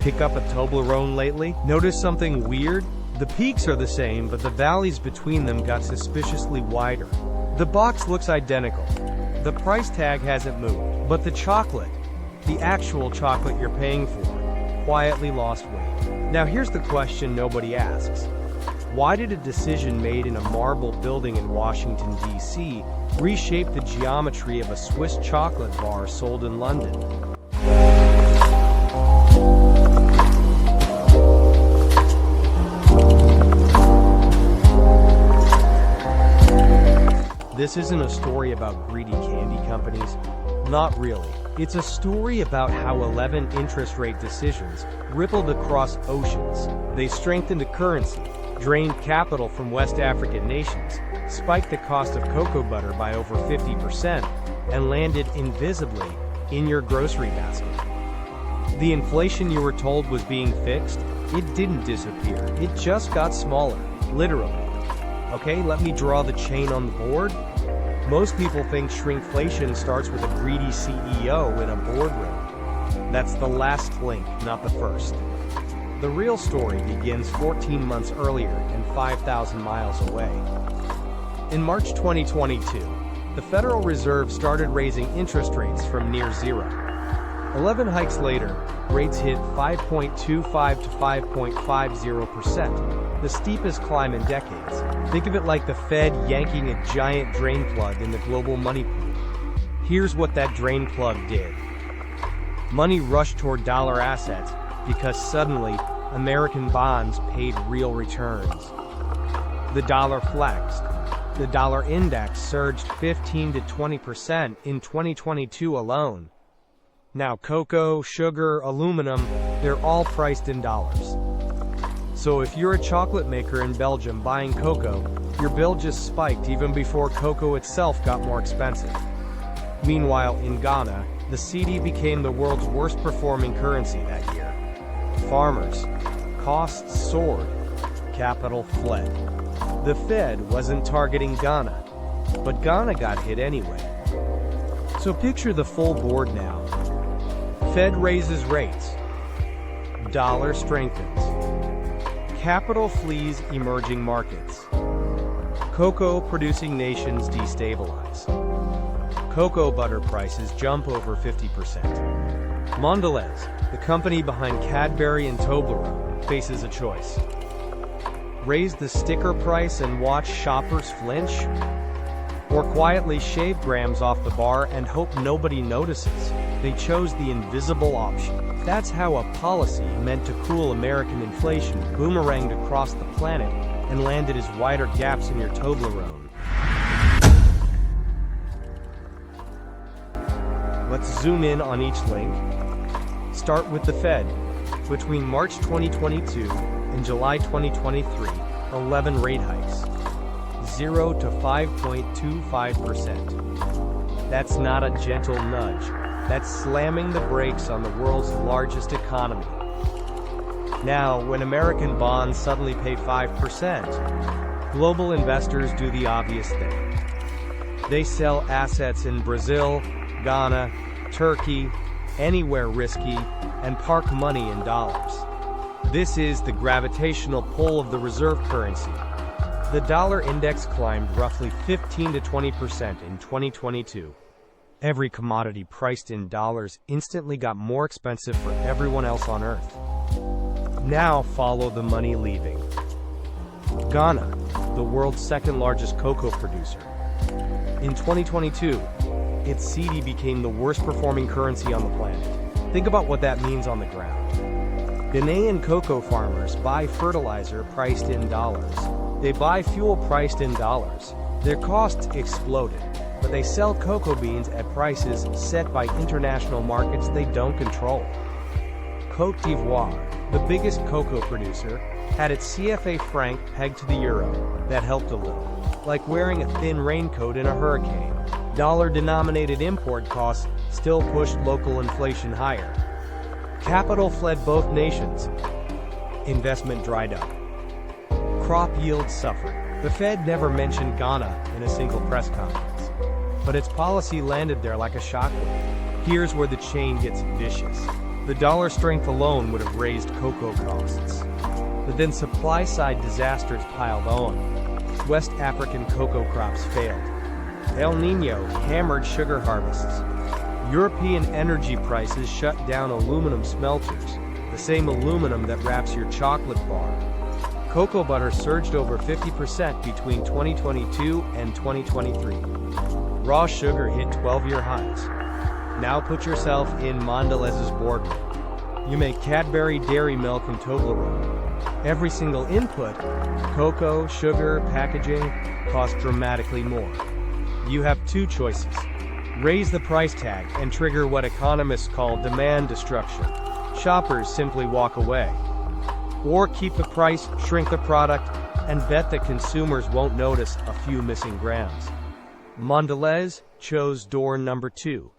Pick up a Toblerone lately? Notice something weird? The peaks are the same, but the valleys between them got suspiciously wider. The box looks identical. The price tag hasn't moved, but the chocolate, the actual chocolate you're paying for, quietly lost weight. Now here's the question nobody asks. Why did a decision made in a marble building in Washington, D.C. reshape the geometry of a Swiss chocolate bar sold in London? This isn't a story about greedy candy companies. Not really. It's a story about how 11 interest rate decisions rippled across oceans. They strengthened a currency, drained capital from West African nations, spiked the cost of cocoa butter by over 50%, and landed invisibly in your grocery basket. The inflation you were told was being fixed, it didn't disappear. It just got smaller, literally. Okay, let me draw the chain on the board. Most people think shrinkflation starts with a greedy CEO in a boardroom. That's the last link, not the first. The real story begins 14 months earlier and 5,000 miles away. In March 2022, the Federal Reserve started raising interest rates from near zero. 11 hikes later, rates hit 5.25 to 5.50%, the steepest climb in decades. Think of it like the Fed yanking a giant drain plug in the global money pool. Here's what that drain plug did. Money rushed toward dollar assets because suddenly, American bonds paid real returns. The dollar flexed. The dollar index surged 15 to 20% in 2022 alone. Now cocoa, sugar, aluminum, they're all priced in dollars. So if you're a chocolate maker in Belgium buying cocoa, your bill just spiked even before cocoa itself got more expensive. Meanwhile, in Ghana, the cedi became the world's worst performing currency that year. Farmers, costs soared, capital fled. The Fed wasn't targeting Ghana, but Ghana got hit anyway. So picture the full board now. Fed raises rates. Dollar strengthens. Capital flees emerging markets. Cocoa-producing nations destabilize. Cocoa butter prices jump over 50%. Mondelez, the company behind Cadbury and Toblerone, faces a choice. Raise the sticker price and watch shoppers flinch? Or quietly shave grams off the bar and hope nobody notices? They chose the invisible option. That's how a policy meant to cool American inflation boomeranged across the planet and landed as wider gaps in your Toblerone. Let's zoom in on each link. Start with the Fed. Between March 2022 and July 2023, 11 rate hikes. 0 to 5.25%. That's not a gentle nudge. That's slamming the brakes on the world's largest economy. Now, when American bonds suddenly pay 5%, global investors do the obvious thing. They sell assets in Brazil, Ghana, Turkey, anywhere risky, and park money in dollars. This is the gravitational pull of the reserve currency. The dollar index climbed roughly 15 to 20% in 2022. Every commodity priced in dollars instantly got more expensive for everyone else on Earth. Now follow the money leaving. Ghana, the world's second largest cocoa producer. In 2022, its cedi became the worst performing currency on the planet. Think about what that means on the ground. Ghanaian cocoa farmers buy fertilizer priced in dollars. They buy fuel priced in dollars. Their costs exploded, but they sell cocoa beans at prices set by international markets they don't control. Côte d'Ivoire, the biggest cocoa producer, had its CFA franc pegged to the euro. That helped a little. Like wearing a thin raincoat in a hurricane. Dollar-denominated import costs still pushed local inflation higher. Capital fled both nations. Investment dried up. Crop yields suffered. The Fed never mentioned Ghana in a single press conference. But its policy landed there like a shockwave. Here's where the chain gets vicious. The dollar strength alone would have raised cocoa costs. But then supply-side disasters piled on. West African cocoa crops failed. El Niño hammered sugar harvests. European energy prices shut down aluminum smelters, the same aluminum that wraps your chocolate bar. Cocoa butter surged over 50% between 2022 and 2023. Raw sugar hit 12-year highs. Now put yourself in Mondelez's boardroom. You make Cadbury dairy milk and Toblerone. Every single input, cocoa, sugar, packaging, costs dramatically more. You have two choices. Raise the price tag and trigger what economists call demand destruction. Shoppers simply walk away. Or keep the price, shrink the product, and bet that consumers won't notice a few missing grams. Mondelez chose door number 2.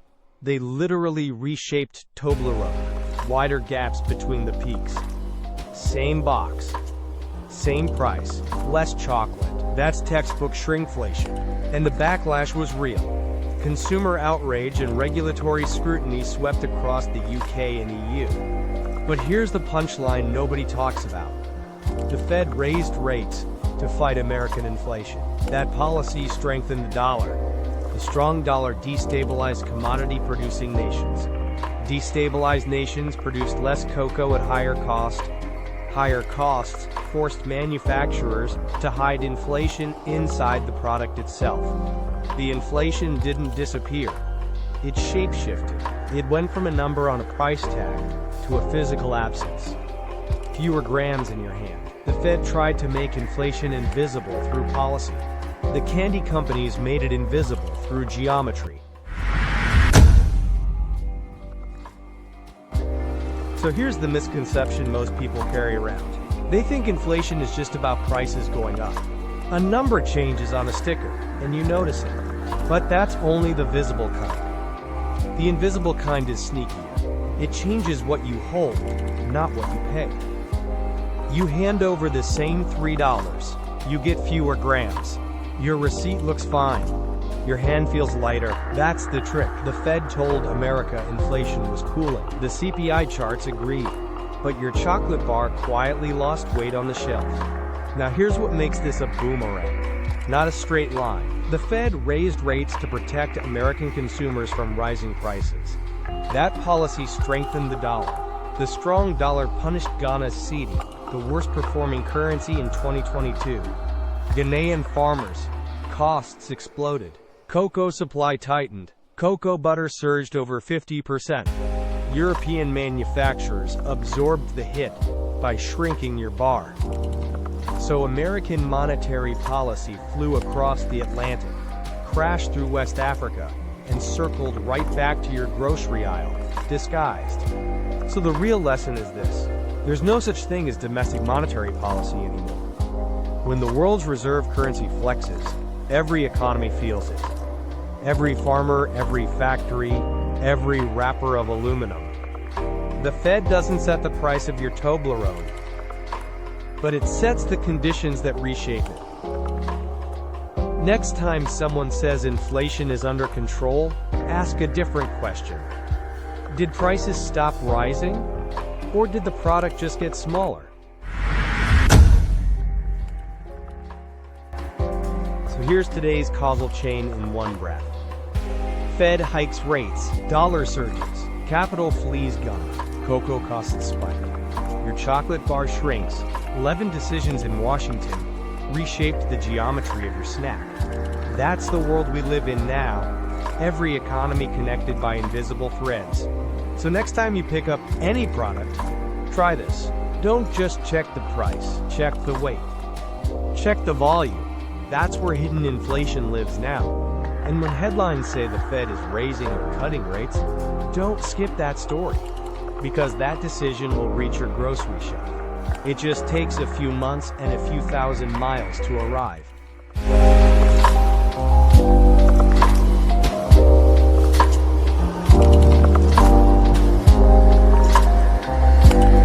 They literally reshaped Toblerone. Wider gaps between the peaks. Same box. Same price. Less chocolate. That's textbook shrinkflation. And the backlash was real. Consumer outrage and regulatory scrutiny swept across the UK and EU. But here's the punchline nobody talks about. The Fed raised rates to fight American inflation. That policy strengthened the dollar. The strong dollar destabilized commodity-producing nations. Destabilized nations produced less cocoa at higher cost. Higher costs forced manufacturers to hide inflation inside the product itself. The inflation didn't disappear. It shape-shifted. It went from a number on a price tag to a physical absence. Fewer grams in your hand. The Fed tried to make inflation invisible through policy. The candy companies made it invisible through geometry. So here's the misconception most people carry around. They think inflation is just about prices going up. A number changes on a sticker, and you notice it. But that's only the visible kind. The invisible kind is sneakier. It changes what you hold, not what you pay. You hand over the same $3. You get fewer grams. Your receipt looks fine. Your hand feels lighter. That's the trick. The Fed told America inflation was cooling. The CPI charts agreed. But your chocolate bar quietly lost weight on the shelf. Now here's what makes this a boomerang. Not a straight line. The Fed raised rates to protect American consumers from rising prices. That policy strengthened the dollar. The strong dollar punished Ghana's cedi, the worst performing currency in 2022. Ghanaian farmers. Costs exploded. Cocoa supply tightened. Cocoa butter surged over 50%. European manufacturers absorbed the hit by shrinking your bar. So American monetary policy flew across the Atlantic, crashed through West Africa, and circled right back to your grocery aisle, disguised. So the real lesson is this. There's no such thing as domestic monetary policy anymore. When the world's reserve currency flexes, every economy feels it. Every farmer, every factory, every wrapper of aluminum. The Fed doesn't set the price of your Toblerone, but it sets the conditions that reshape it. Next time someone says inflation is under control, ask a different question. Did prices stop rising? Or did the product just get smaller? So here's today's causal chain in one breath. Fed hikes rates, dollar surges, capital flees Ghana, cocoa costs spike. Your chocolate bar shrinks, 11 decisions in Washington reshaped the geometry of your snack. That's the world we live in now, every economy connected by invisible threads. So next time you pick up any product, try this. Don't just check the price, check the weight. Check the volume. That's where hidden inflation lives now. And when headlines say the Fed is raising or cutting rates, don't skip that story, because that decision will reach your grocery shelf. It just takes a few months and a few thousand miles to arrive.